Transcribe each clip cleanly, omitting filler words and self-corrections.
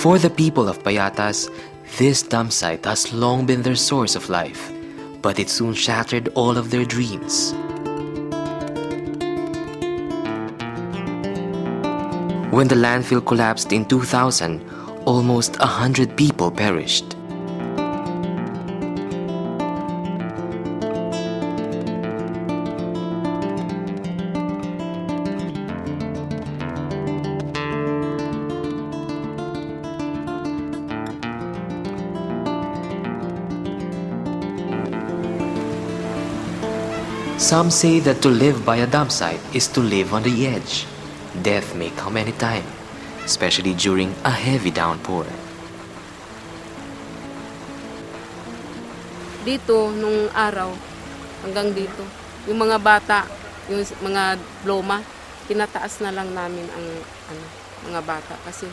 For the people of Payatas, this dump site has long been their source of life, but it soon shattered all of their dreams. When the landfill collapsed in 2000, almost 100 people perished. Some say that to live by a dump site is to live on the edge. Death may come anytime, especially during a heavy downpour. Dito, nung araw, hanggang dito, yung mga bata, yung mga loma, tinataas na lang namin ang mga bata. Kasi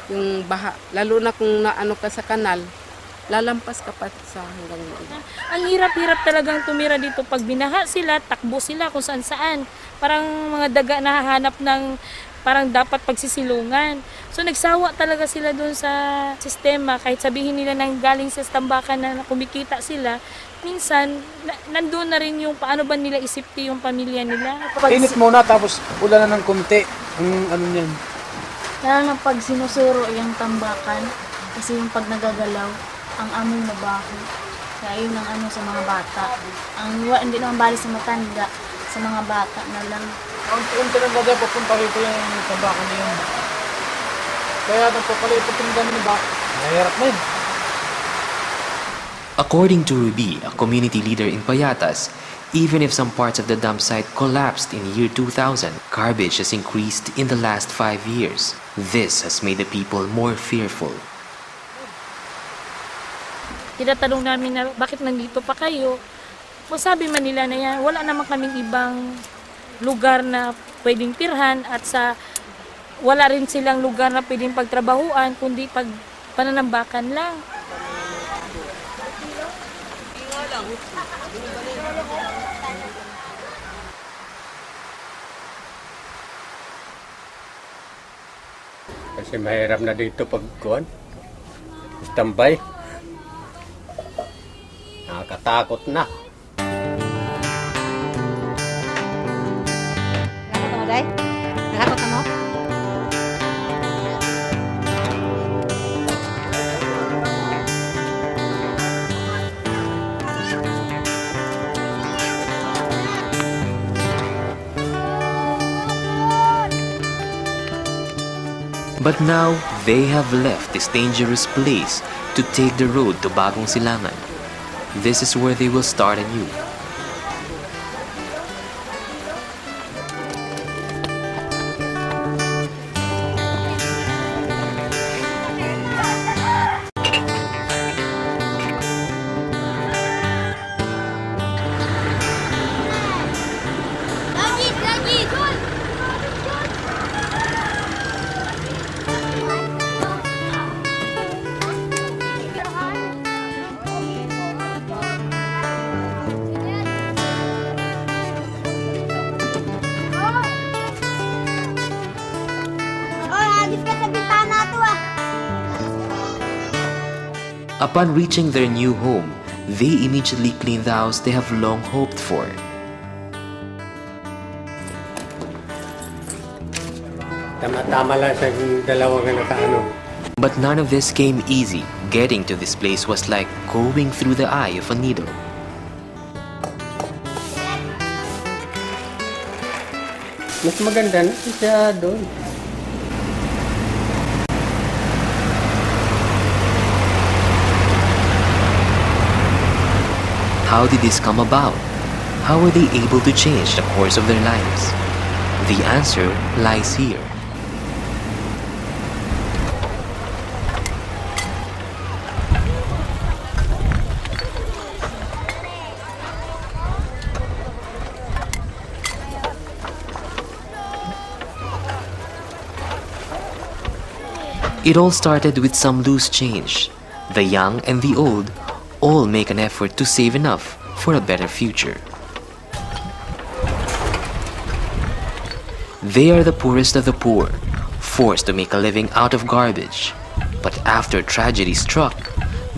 yung baha, lalo na kung naano ka sa kanal, lalampas ka pa sa hanggang dito. Ang hirap-hirap talagang tumira dito. Pag binaha sila, takbo sila kung saan-saan. Parang mga daga na hahanap ng parang dapat pagsisilungan. So nagsawa talaga sila doon sa sistema. Kahit sabihin nila nang galing sa tambakan na kumikita sila, minsan nandun na rin yung paano ba nila isipti yung pamilya nila. Init muna tapos ulan na ng konti. Ano niyan? Kaya na pag sinusuro yung tambakan, kasi yung pag nagagalaw, ang amoy mabaho. Kaya yun ang sa mga bata. Hindi naman bali sa matanda, sa mga bata na lang. Unti lang baga papunta rito yung tambakan na yun. Kaya nagpapalipot yung dami ng bata. Nahirap na yun. According to Ruby, a community leader in Payatas, even if some parts of the dump site collapsed in the year 2000, garbage has increased in the last 5 years. This has made the people more fearful. Tinatanong namin na bakit nandito pa kayo. Kung sabi man nila na yan, wala naman kaming ibang lugar na pwedeng tirhan at wala rin silang lugar na pwedeng pagtrabahuan kundi pananambakan lang. Kasi mahirap na dito pagkuhan. Tambay. Nakakatakot na. Nakakot mo, Day? Nakakot mo? But now, they have left this dangerous place to take the road to Bagong Silangan. This is where they will start anew. Upon reaching their new home, they immediately clean the house they have long hoped for. Tama-tama lang sa dalawang nakaano. But none of this came easy. Getting to this place was like going through the eye of a needle. Mas maganda na siya doon. How did this come about? How were they able to change the course of their lives? The answer lies here. It all started with some loose change. The young and the old all make an effort to save enough for a better future. They are the poorest of the poor, forced to make a living out of garbage. But after tragedy struck,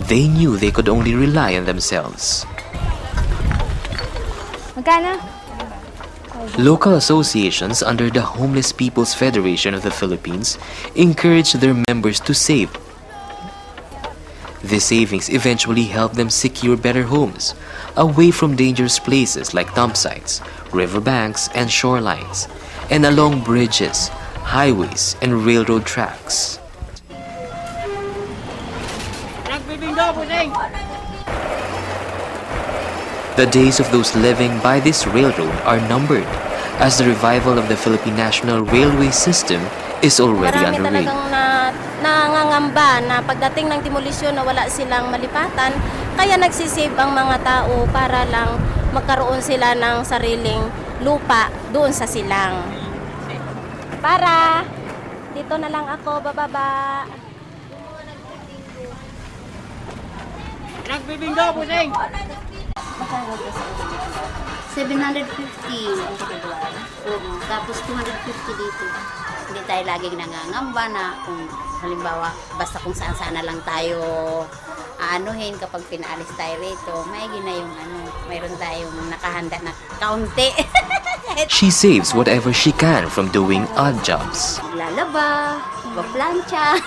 they knew they could only rely on themselves. Magkano? Local associations under the Homeless People's Federation of the Philippines encourage their members to save. These savings eventually help them secure better homes, away from dangerous places like dump sites, riverbanks and shorelines, and along bridges, highways, and railroad tracks. The days of those living by this railroad are numbered, as the revival of the Philippine National Railway system is already underway. Nangangamba na pagdating ng demolisyon na wala silang malipatan, kaya nagsisave ang mga tao para lang magkaroon sila ng sariling lupa doon sa silang. Para dito na lang ako bababa. Nagbibinggo po, Sing! 750 ang katagawa. Oo, tapos 250 dito. Hindi tayo laging nangangamba na kung halimbawa basta kung saan-saan na lang tayo aanuhin kapag pinaalis tayo rito, may na yung mayroon tayong nakahanda na kaunti. She saves whatever she can from doing odd jobs. Lalaba, magpa-plancha.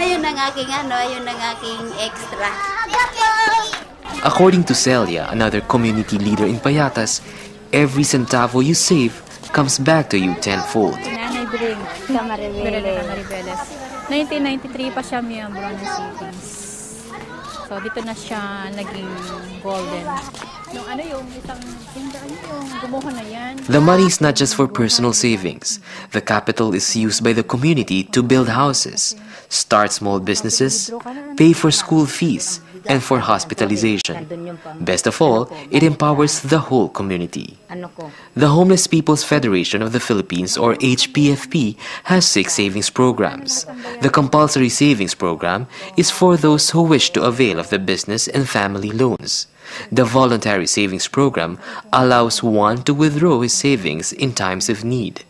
Ayun ang aking ayun ang aking extra. According to Celia, another community leader in Payatas, every centavo you save comes back to you tenfold. Nanay Bring, Camaribeles. 1993 pa siya miyembro ng savings. So dito na siya naging golden. Yung isang yung gumuho na yan. The money is not just for personal savings. The capital is used by the community to build houses, start small businesses, pay for school fees, and for hospitalization. Best of all, it empowers the whole community. The Homeless People's Federation of the Philippines, or HPFP, has 6 savings programs. The compulsory savings program is for those who wish to avail of the business and family loans. The voluntary savings program allows one to withdraw his savings in times of need.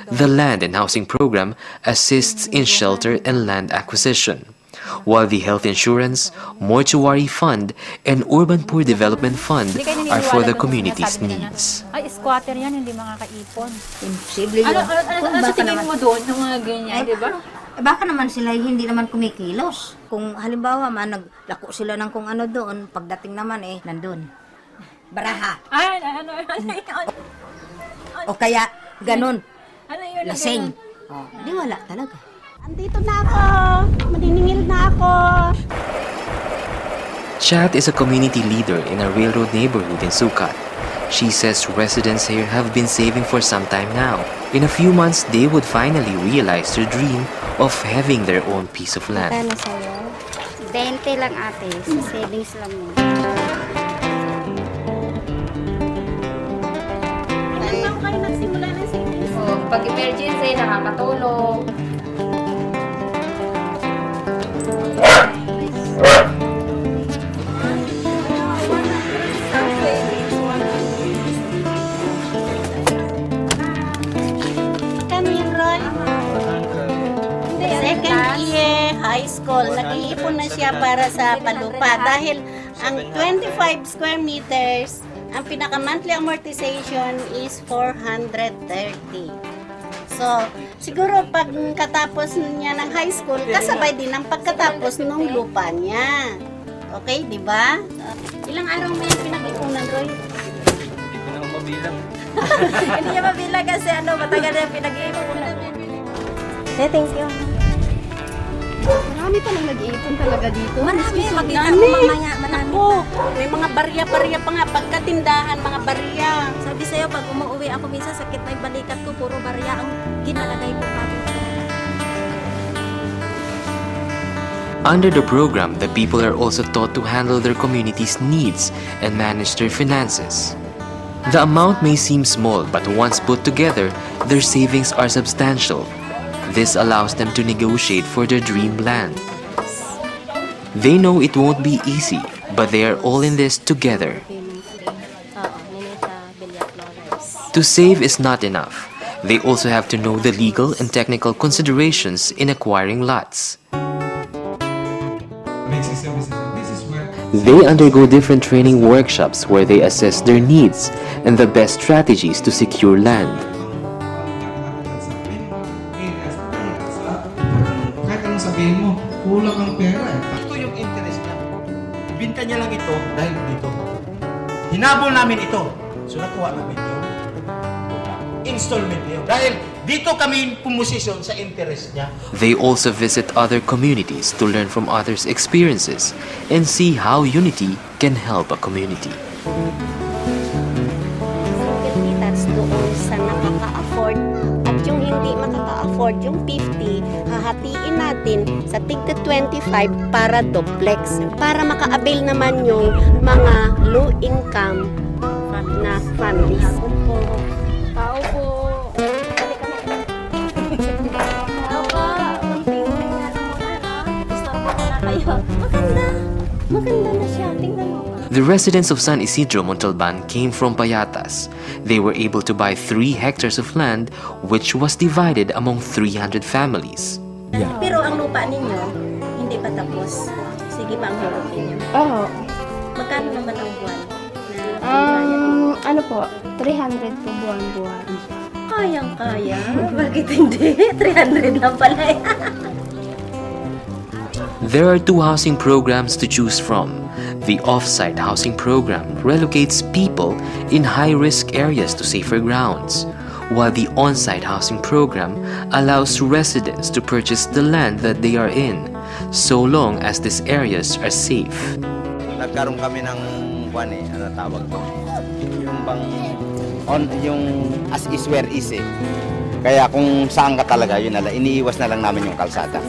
The land and housing program assists in shelter and land acquisition, while the health insurance, mortuary fund, and urban poor development fund are for the community's needs. Ay, squatter yan, hindi makakaipon. Imposible yun. Ano sa tingin mo doon, yung mga ganyan, di ba? Baka naman sila hindi naman kumikilos. Kung halimbawa naglako sila ng kung ano doon, pagdating naman nandun. Baraha. Ay, O kaya ganun. Ano yun? Lasing. Di wala talaga. Andito na ako. Maniningil na ako. Chat is a community leader in a railroad neighborhood in Sucat. She says residents here have been saving for some time now. In a few months, they would finally realize their dream of having their own piece of land. Ano sa'yo? 20 lang ate. Sa savings lang mo. Ano kayo nagsimula ng savings? Pag emergency, nakakatulong. Second year high school, nag-iipon na siya para sa palupa dahil ang 25 square meters, ang pinaka-monthly amortization is 430. So, siguro pag katapos niya ng high school, kasabay din ang pagkatapos ng lupa niya. Okay, di ba? Ilang araw mo yung pinag-ipunan, Roy? Hindi ko na mabilang. Hindi niya mabilang kasi matagal na yung pinag-ipunan. Thank you. Marami pa nang nag-iipon talaga dito. Marami, makita mo mamaya, marami pa. May mga barya-barya pa nga, pagkatindahan, mga barya. Sabi sa'yo, pag umuwi ako minsan, sakit na yung balikat ko, puro barya ang ginalagay ko pa. Under the program, the people are also taught to handle their community's needs and manage their finances. The amount may seem small, but once put together, their savings are substantial. This allows them to negotiate for their dream land. They know it won't be easy, but they are all in this together. To save is not enough. They also have to know the legal and technical considerations in acquiring lots. They undergo different training workshops where they assess their needs and the best strategies to secure land. Kahit anong sabihin mo, kulang ang pera eh. Ito yung interest niya. Binta niya lang ito dahil dito. Hinabol namin ito. So nakuha namin yun. Installment yun. Dahil dito kami pumusisyon sa interest niya. They also visit other communities to learn from others' experiences and see how unity can help a community. Single detached doon sa nakaka-afford at yung hindi makaka-afford, yung 50, hahatiin natin sa tigda 25 para duplex. Para maka-avail naman yung mga low income na families. Tao po. Maganda na siya. Tingnan mo. The residents of San Isidro, Montalban came from Payatas. They were able to buy 3 hectares of land which was divided among 300 families. Pero ang lupa ninyo, hindi pa tapos. Sige pa ang hulog ninyo. Oo. Magkano naman ang buwan? Ano po, 300 po buwan-buwan. Kayang-kaya. Bakit hindi? 300 lang pala eh. There are 2 housing programs to choose from. The off-site housing program relocates people in high-risk areas to safer grounds, while the on-site housing program allows residents to purchase the land that they are in, so long as these areas are safe. Nagkaroon kami ng ano tawag to? Yung bang yung as is where is eh. Kaya kung saan ka talaga, yun ala, iniiwas na lang namin yung kalsada.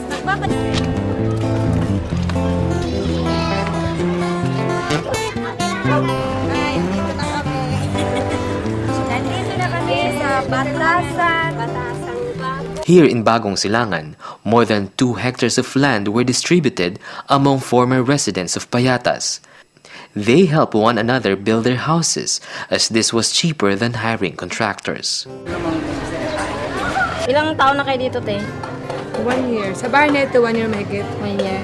Here in Bagong Silangan, more than 2 hectares of land were distributed among former residents of Payatas. They help one another build their houses as this was cheaper than hiring contractors. Ilang taon na kayo dito, te? 1 year. Sa bahay na ito, 1 year mahigit. 1 year.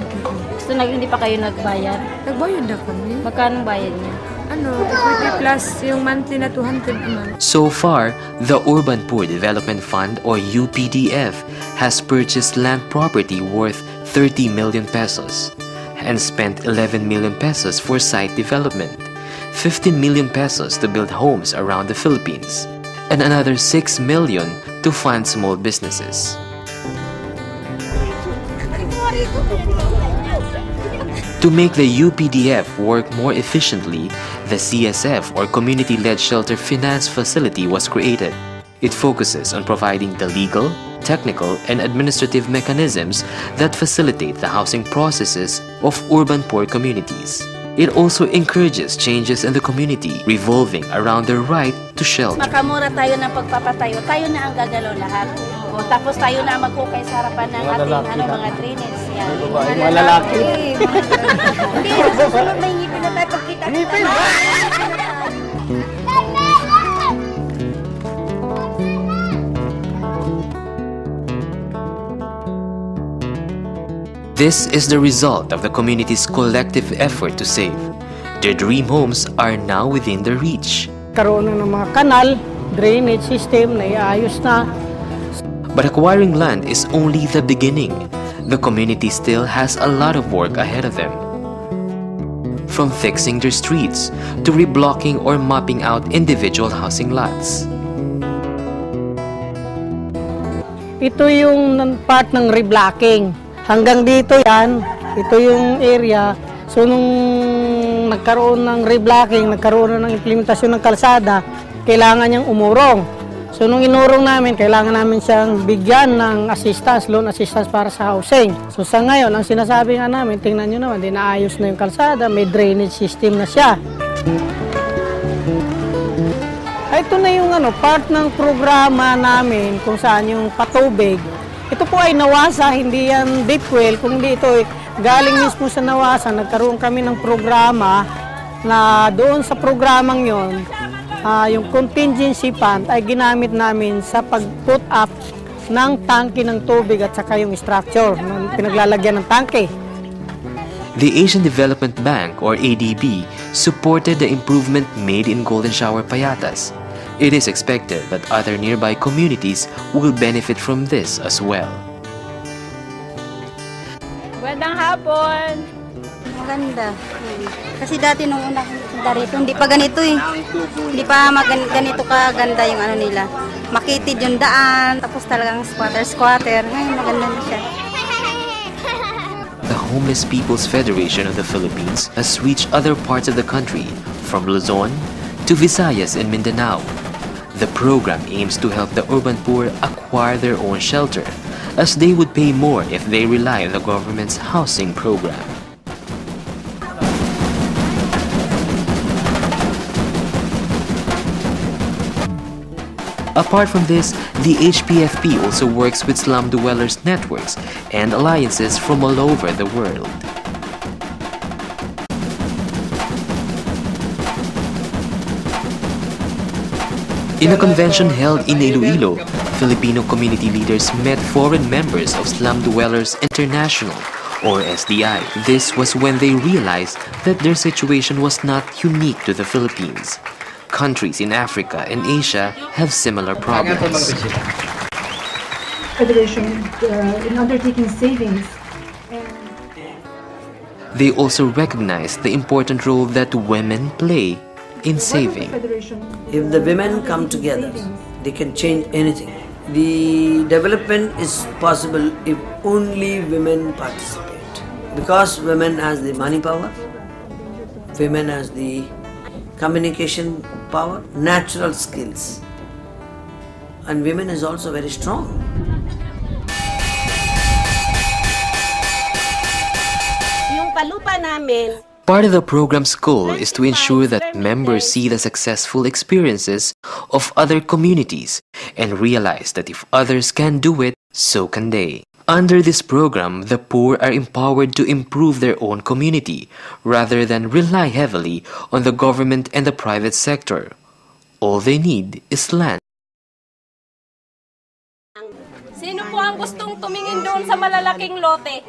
So, hindi pa kayo nagbayad? Nagbayad na kami. Magkano bayad niyo? Equity plus yung monthly na 200 a month. So far, the Urban Poor Development Fund or UPDF has purchased land property worth 30 million pesos and spent 11 million pesos for site development, 15 million pesos to build homes around the Philippines, and another 6 million to fund small businesses. To make the UPDF work more efficiently, the CSF or Community-Led Shelter Finance Facility was created. It focuses on providing the legal, technical, and administrative mechanisms that facilitate the housing processes of urban poor communities. It also encourages changes in the community revolving around the right to shelter. Makamura tayo ng pagpapatayo. Tayo na ang gagalaw lahat. O, tapos tayo na maghukay sa harapan ng ating mga drainage. Yan. Mga lalaki. Hindi, susunod na ngipin na tayo pagkita. Ngipin! This is the result of the community's collective effort to save. Their dream homes are now within their reach. Karoon na ng mga kanal, drainage system na iayos na. But acquiring land is only the beginning. The community still has a lot of work ahead of them. From fixing their streets to reblocking or mapping out individual housing lots. Ito yung part ng reblocking. Hanggang dito yan, ito yung area. So nung nagkaroon ng reblocking, nagkaroon na ng implementasyon ng kalsada, kailangan niyang umurong. So nung inurong namin, kailangan namin siyang bigyan ng assistance, loan assistance para sa housing. So sa ngayon, ang sinasabi nga namin, tingnan nyo naman, dinaayos na yung kalsada, may drainage system na siya. Ito na yung part ng programa namin kung saan yung patubig. Ito po ay nawasa, hindi yan deep well, kundi ito ay galing mismo sa nawasa. Nagkaroon kami ng programa na doon sa programang yon, yung contingency fund ay ginamit namin sa pag-put up ng tangke ng tubig at saka yung structure, ng pinaglalagyan ng tangke. The Asian Development Bank, or ADB, supported the improvement made in Golden Shower Payatas. It is expected that other nearby communities will benefit from this as well. Magandang hapon! Maganda. Kasi dati nung una punta rito, hindi pa ganito eh. Hindi pa ganito kaganda yung ano nila. Makitid yung daan, tapos talagang squatter. Ngayon maganda na siya. The Homeless People's Federation of the Philippines has reached other parts of the country, from Luzon to Visayas and Mindanao. The program aims to help the urban poor acquire their own shelter, as they would pay more if they rely on the government's housing program. Apart from this, the HPFP also works with slum dwellers networks and alliances from all over the world. In a convention held in Iloilo, Filipino community leaders met foreign members of Slum Dwellers International, or SDI. This was when they realized that their situation was not unique to the Philippines. Countries in Africa and Asia have similar problems. Federation in undertaking savings. They also recognize the important role that women play in saving. If the women come together, they can change anything. The development is possible if only women participate. Because women has the money power, women has the communication power, natural skills. And women is also very strong. Yung palupa namin, Part of the program's goal is to ensure that members see the successful experiences of other communities and realize that if others can do it, so can they. Under this program, the poor are empowered to improve their own community rather than rely heavily on the government and the private sector. All they need is land. Sino po ang gustong tumingin doon sa malalaking lote?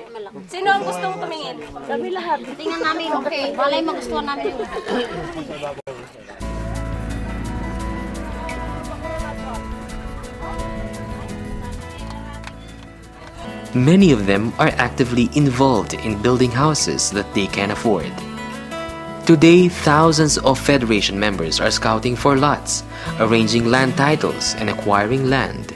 Sino ang gustong tumingin? Kami lahat. Tingnan namin. Okay. Balay magustuhan namin. Many of them are actively involved in building houses that they can afford. Today, thousands of Federation members are scouting for lots, arranging land titles, and acquiring land.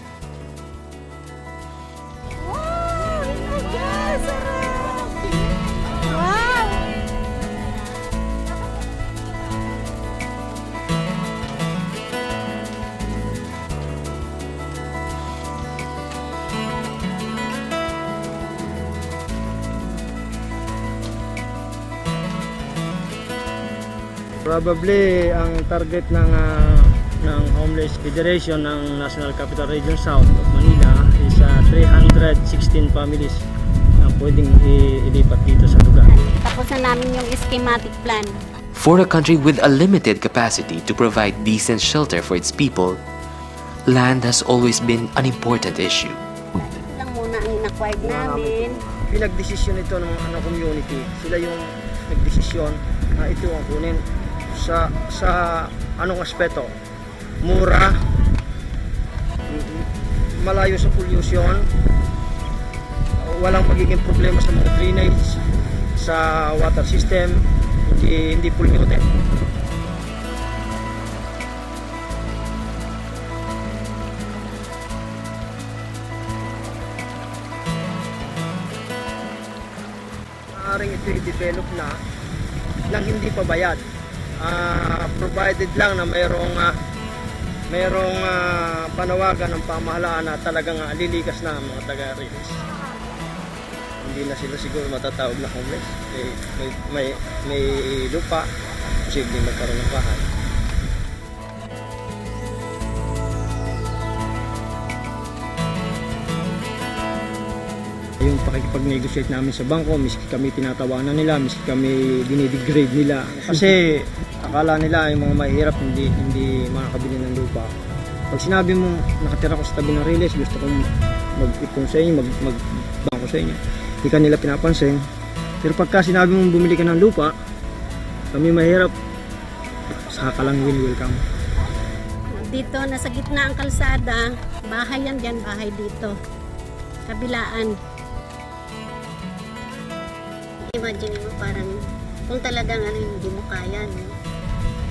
Probably ang target ng Homeless Federation ng National Capital Region South of Manila is 316 families na pwedeng ilipat dito sa lugar. Tapos na namin yung schematic plan. For a country with a limited capacity to provide decent shelter for its people, land has always been an important issue. Lang muna ang in-acquired namin. Pinagdesisyon ito ng community. Sila yung nagdesisyon na ito ang kunin. Sa anong aspeto? Mura, malayo sa pollution, walang magiging problema sa mga drainage, sa water system, hindi polluted. Maaaring ito i-develop na nang hindi pa bayad. Provided lang na mayroong panawagan ng pamahalaan na talagang lilikas na ang mga taga-release. Hindi na sila siguro matatawag na homeless. May lupa, posibleng magkaroon ng bahay. Yung pakikipag-negotiate namin sa bangko, miski kami tinatawanan nila, miski kami dinidegrade nila. Kasi akala nila yung mga mahirap hindi makakabili ng lupa. Pag sinabi mo nakatira ko sa tabi ng release, gusto kong mag-ipon sa inyo, mag-bangko sa inyo, hindi ka nila pinapansin. Pero pagka sinabi mong bumili ka ng lupa, kami mahirap, saka lang welcome. Dito, nasa gitna ang kalsada, bahay yan dyan, bahay dito. Kabilaan. Imagine mo parang, kung talagang hindi mo kaya, no?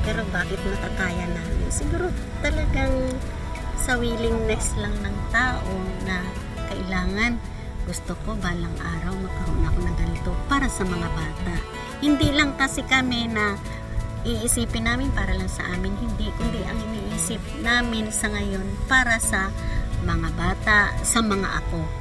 Pero bakit nakakaya namin? Siguro talagang sa willingness lang ng tao na kailangan, gusto ko balang araw magkaroon ako ng ganito para sa mga bata. Hindi lang kasi kami na iisipin namin para lang sa amin, hindi, kundi ang iniisip namin sa ngayon para sa mga bata, sa mga apo.